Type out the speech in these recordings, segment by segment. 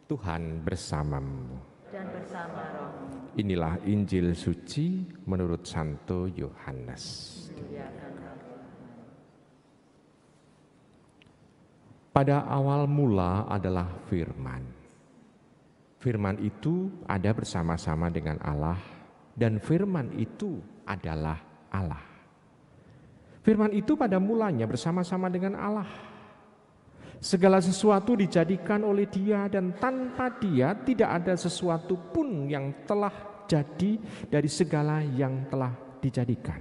Tuhan bersamamu. Dan bersama rohmu. Inilah Injil suci menurut Santo Yohanes. Pada awal mula adalah firman. Firman itu ada bersama-sama dengan Allah, dan firman itu adalah Allah. Firman itu pada mulanya bersama-sama dengan Allah. Segala sesuatu dijadikan oleh Dia, dan tanpa Dia tidak ada sesuatu pun yang telah jadi dari segala yang telah dijadikan.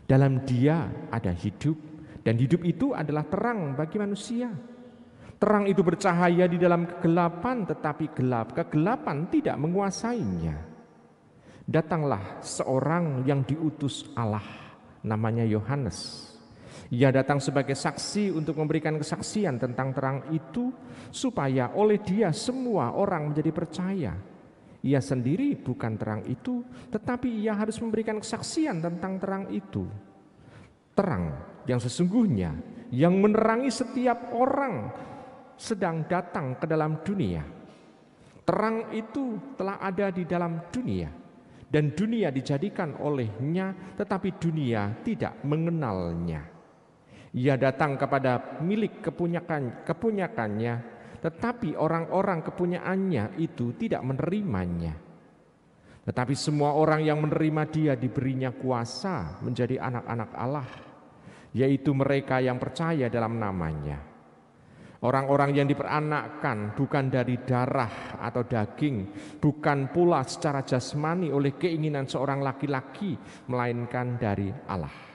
Dalam Dia ada hidup, dan hidup itu adalah terang bagi manusia. Terang itu bercahaya di dalam kegelapan, tetapi kegelapan tidak menguasainya. Datanglah seorang yang diutus Allah, namanya Yohanes. Ia datang sebagai saksi untuk memberikan kesaksian tentang terang itu, supaya oleh Dia semua orang menjadi percaya. Ia sendiri bukan terang itu, tetapi ia harus memberikan kesaksian tentang terang itu. Terang yang sesungguhnya, yang menerangi setiap orang sedang datang ke dalam dunia. Terang itu telah ada di dalam dunia, dan dunia dijadikan olehnya, tetapi dunia tidak mengenalnya. Ia datang kepada milik kepunyakannya, tetapi orang-orang kepunyaannya itu tidak menerimanya. Tetapi semua orang yang menerima Dia diberinya kuasa menjadi anak-anak Allah, yaitu mereka yang percaya dalam namanya. Orang-orang yang diperanakkan bukan dari darah atau daging, bukan pula secara jasmani oleh keinginan seorang laki-laki, melainkan dari Allah.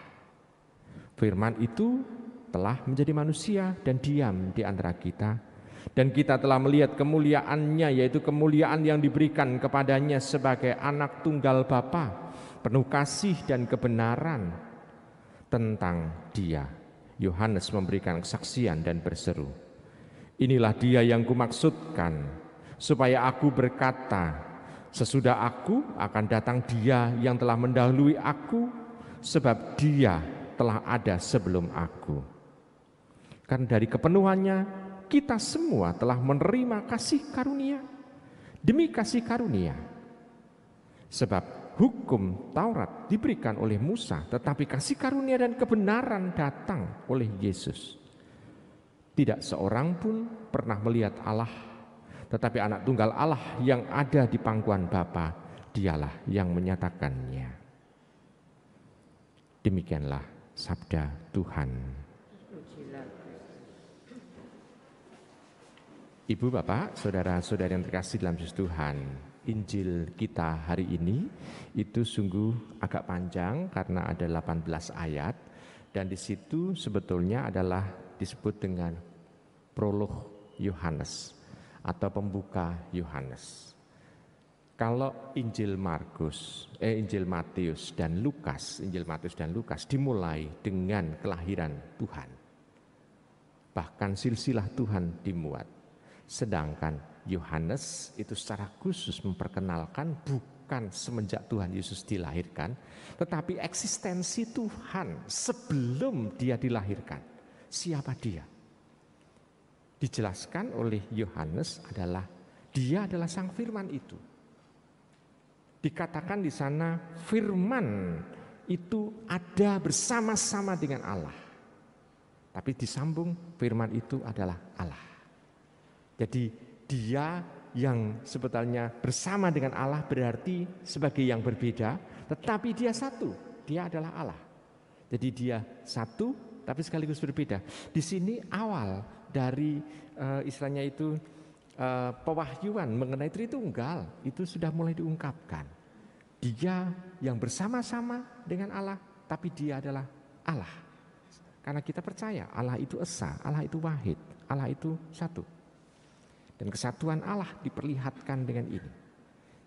Firman itu telah menjadi manusia dan diam di antara kita, dan kita telah melihat kemuliaannya, yaitu kemuliaan yang diberikan kepadanya sebagai anak tunggal Bapa, penuh kasih dan kebenaran. Tentang Dia, Yohanes memberikan kesaksian dan berseru, "Inilah Dia yang kumaksudkan, supaya aku berkata, sesudah aku akan datang Dia yang telah mendahului aku, sebab Dia telah ada sebelum aku." Karena dari kepenuhannya kita semua telah menerima kasih karunia demi kasih karunia. Sebab hukum Taurat diberikan oleh Musa, tetapi kasih karunia dan kebenaran datang oleh Yesus. Tidak seorang pun pernah melihat Allah, tetapi anak tunggal Allah yang ada di pangkuan Bapa, Dialah yang menyatakannya. Demikianlah sabda Tuhan. Ibu, Bapak, saudara-saudari yang terkasih dalam Yesus Tuhan, Injil kita hari ini itu sungguh agak panjang karena ada 18 ayat, dan di situ sebetulnya adalah disebut dengan prolog Yohanes atau pembuka Yohanes. Kalau Injil Matius dan Lukas dimulai dengan kelahiran Tuhan. Bahkan silsilah Tuhan dimuat. Sedangkan Yohanes itu secara khusus memperkenalkan bukan semenjak Tuhan Yesus dilahirkan, tetapi eksistensi Tuhan sebelum Dia dilahirkan. Siapa Dia? Dijelaskan oleh Yohanes adalah Dia adalah Sang Firman itu. Dikatakan di sana firman itu ada bersama-sama dengan Allah. Tapi disambung firman itu adalah Allah. Jadi Dia yang sebetulnya bersama dengan Allah berarti sebagai yang berbeda, tetapi Dia satu, Dia adalah Allah. Jadi Dia satu tapi sekaligus berbeda. Di sini awal dari istilahnya itu pewahyuan mengenai Tritunggal itu sudah mulai diungkapkan. Dia yang bersama-sama dengan Allah, tapi Dia adalah Allah. Karena kita percaya Allah itu esa, Allah itu wahid, Allah itu satu. Dan kesatuan Allah diperlihatkan dengan ini.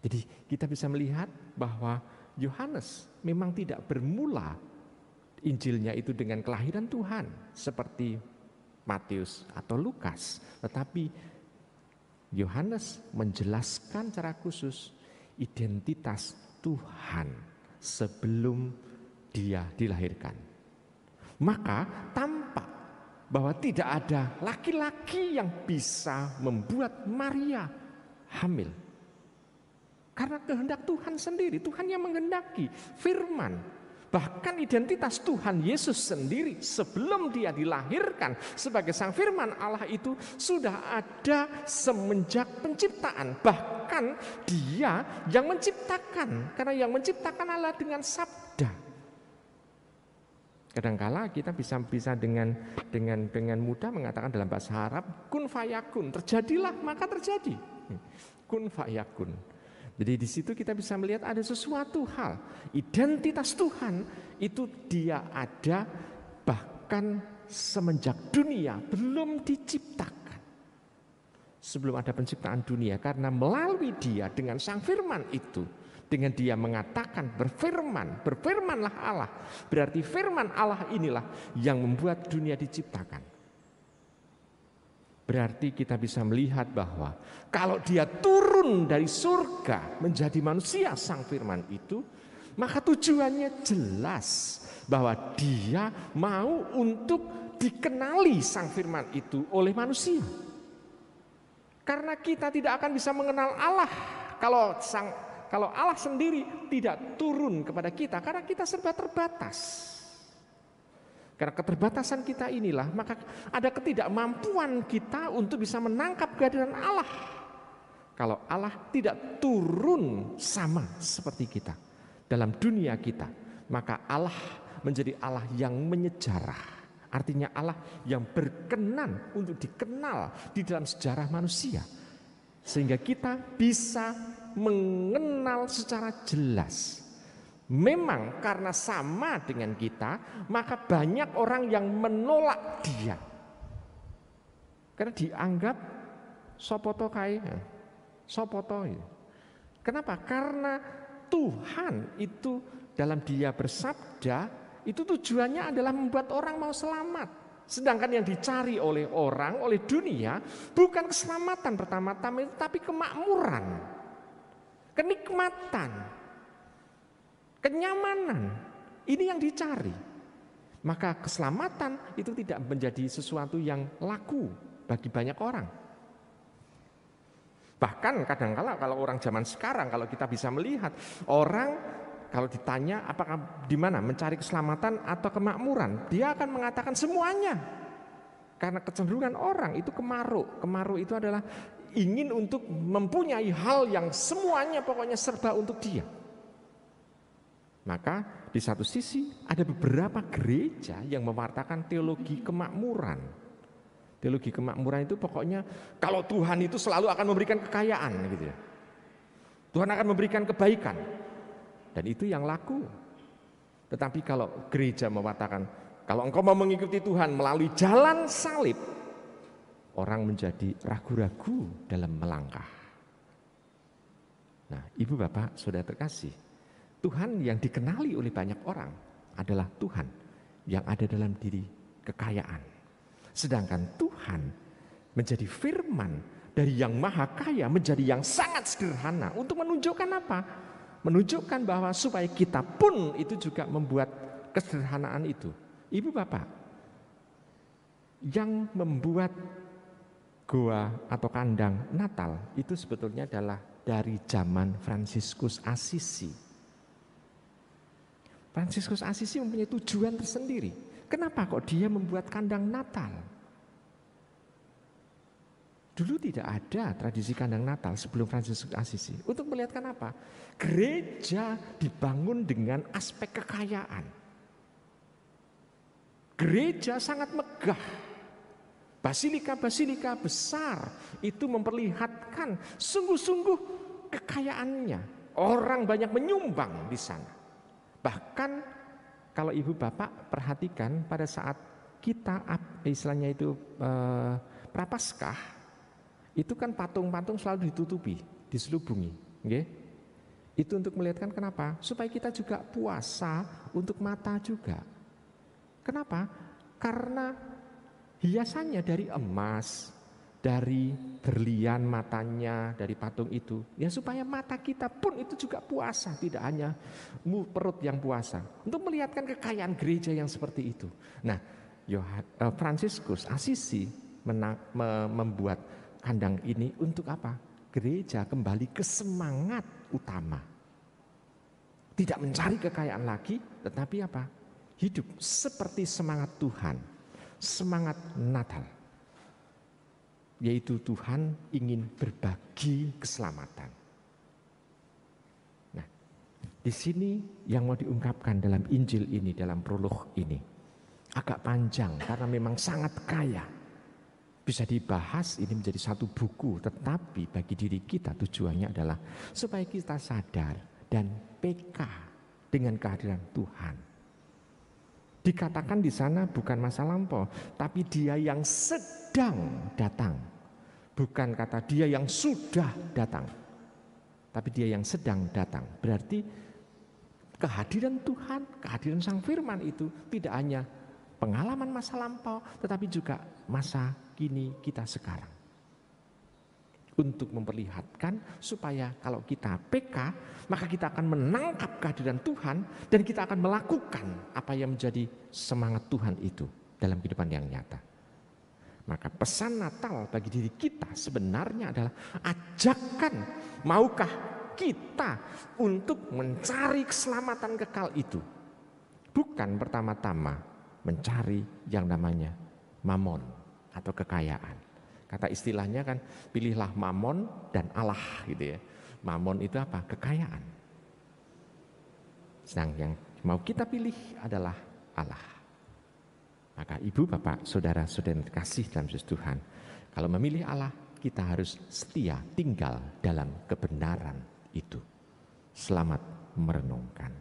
Jadi kita bisa melihat bahwa Yohanes memang tidak bermula Injilnya itu dengan kelahiran Tuhan seperti Matius atau Lukas, tetapi Yohanes menjelaskan secara khusus identitas Tuhan sebelum Dia dilahirkan. Maka tampak bahwa tidak ada laki-laki yang bisa membuat Maria hamil. Karena kehendak Tuhan sendiri, Tuhan yang menghendaki, firman. Bahkan identitas Tuhan Yesus sendiri sebelum dia dilahirkan sebagai sang firman Allah itu sudah ada semenjak penciptaan. Bahkan dia yang menciptakan, karena yang menciptakan Allah dengan sabda. Kadangkala kita bisa dengan mudah mengatakan dalam bahasa Arab, kun fayakun, terjadilah maka terjadi. Kun fayakun. Jadi di situ kita bisa melihat ada sesuatu hal, identitas Tuhan itu dia ada bahkan semenjak dunia belum diciptakan. Sebelum ada penciptaan dunia, karena melalui dia dengan sang firman itu, dengan dia mengatakan berfirman, berfirmanlah Allah. Berarti firman Allah inilah yang membuat dunia diciptakan. Berarti kita bisa melihat bahwa kalau dia turun dari surga menjadi manusia sang firman itu, maka tujuannya jelas bahwa dia mau untuk dikenali sang firman itu oleh manusia. Karena kita tidak akan bisa mengenal Allah kalau Allah sendiri tidak turun kepada kita, karena kita serba terbatas. Karena keterbatasan kita inilah, maka ada ketidakmampuan kita untuk bisa menangkap kehadiran Allah. Kalau Allah tidak turun sama seperti kita dalam dunia kita, maka Allah menjadi Allah yang menyejarah. Artinya Allah yang berkenan untuk dikenal di dalam sejarah manusia. Sehingga kita bisa mengenal secara jelas. Memang karena sama dengan kita, maka banyak orang yang menolak dia. Karena dianggap sopoto kai, sopoto. Kenapa? Karena Tuhan itu dalam dia bersabda, itu tujuannya adalah membuat orang mau selamat. Sedangkan yang dicari oleh orang, oleh dunia, bukan keselamatan pertama-tama, tapi kemakmuran, kenikmatan, kenyamanan, ini yang dicari. Maka keselamatan itu tidak menjadi sesuatu yang laku bagi banyak orang. Bahkan kadang-kala kalau orang zaman sekarang, kalau kita bisa melihat orang kalau ditanya apakah di mana mencari keselamatan atau kemakmuran, dia akan mengatakan semuanya. Karena kecenderungan orang itu kemaruk. Kemaruk itu adalah ingin untuk mempunyai hal yang semuanya pokoknya serba untuk dia. Maka di satu sisi ada beberapa gereja yang mewartakan teologi kemakmuran. Teologi kemakmuran itu pokoknya kalau Tuhan itu selalu akan memberikan kekayaan gitu ya. Tuhan akan memberikan kebaikan. Dan itu yang laku. Tetapi kalau gereja mewartakan kalau engkau mau mengikuti Tuhan melalui jalan salib, orang menjadi ragu-ragu dalam melangkah. Nah, Ibu Bapak, Saudara terkasih, Tuhan yang dikenali oleh banyak orang adalah Tuhan yang ada dalam diri kekayaan. Sedangkan Tuhan menjadi firman dari yang maha kaya menjadi yang sangat sederhana untuk menunjukkan apa? Menunjukkan bahwa supaya kita pun itu juga membuat kesederhanaan itu. Ibu Bapak, yang membuat goa atau kandang Natal itu sebetulnya adalah dari zaman Fransiskus Assisi. Fransiskus Assisi mempunyai tujuan tersendiri. Kenapa kok dia membuat kandang Natal? Dulu tidak ada tradisi kandang Natal sebelum Fransiskus Assisi. Untuk melihatkan apa? Gereja dibangun dengan aspek kekayaan. Gereja sangat megah. Basilika-basilika besar itu memperlihatkan sungguh-sungguh kekayaannya. Orang banyak menyumbang di sana. Bahkan kalau Ibu Bapak perhatikan pada saat kita istilahnya itu Prapaskah, itu kan patung-patung selalu ditutupi, diselubungi, okay? Itu untuk melihatkan kenapa? Supaya kita juga puasa untuk mata juga. Kenapa? Karena hiasannya dari emas, dari berlian matanya, dari patung itu, ya supaya mata kita pun itu juga puasa, tidak hanya perut yang puasa. Untuk melihatkan kekayaan gereja yang seperti itu. Nah, Fransiskus Assisi membuat kandang ini untuk apa? Gereja kembali ke semangat utama. Tidak mencari kekayaan lagi, tetapi apa? Hidup seperti semangat Tuhan, semangat Natal. Yaitu Tuhan ingin berbagi keselamatan. Nah, di sini yang mau diungkapkan dalam Injil ini, dalam prolog ini, agak panjang karena memang sangat kaya. Bisa dibahas ini menjadi satu buku, tetapi bagi diri kita tujuannya adalah supaya kita sadar dan peka dengan kehadiran Tuhan. Dikatakan di sana bukan masa lampau, tapi Dia yang sedang datang. Bukan kata Dia yang sudah datang, tapi Dia yang sedang datang. Berarti kehadiran Tuhan, kehadiran Sang Firman itu tidak hanya pengalaman masa lampau, tetapi juga masa kini kita sekarang. Untuk memperlihatkan supaya kalau kita peka, maka kita akan menangkap kehadiran Tuhan dan kita akan melakukan apa yang menjadi semangat Tuhan itu dalam kehidupan yang nyata. Maka pesan Natal bagi diri kita sebenarnya adalah ajakan, maukah kita untuk mencari keselamatan kekal itu? Bukan pertama-tama mencari yang namanya mamon atau kekayaan. Kata istilahnya kan, pilihlah mamon dan Allah gitu ya. Mamon itu apa? Kekayaan. Sedang yang mau kita pilih adalah Allah. Maka ibu, bapak, saudara-saudara kasih dalam Yesus Tuhan, kalau memilih Allah, kita harus setia tinggal dalam kebenaran itu. Selamat merenungkan.